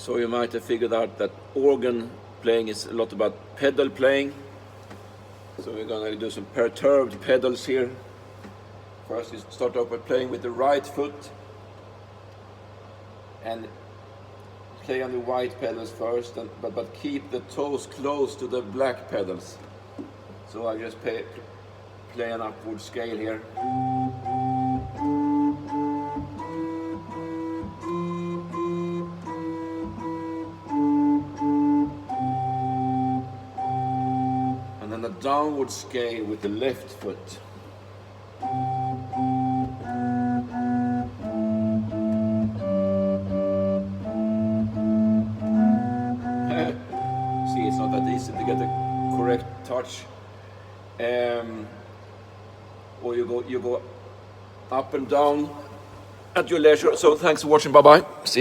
So you might have figured out that organ playing is a lot about pedal playing. So we're gonna do some perturbed pedals here. First, you start off by playing with the right foot and play on the white pedals first, but keep the toes close to the black pedals. So I just play an upward scale here. And then a downward scale with the left foot. See, it's not that easy to get the correct touch. Or you go up and down at your leisure. So thanks for watching. Bye bye. See you.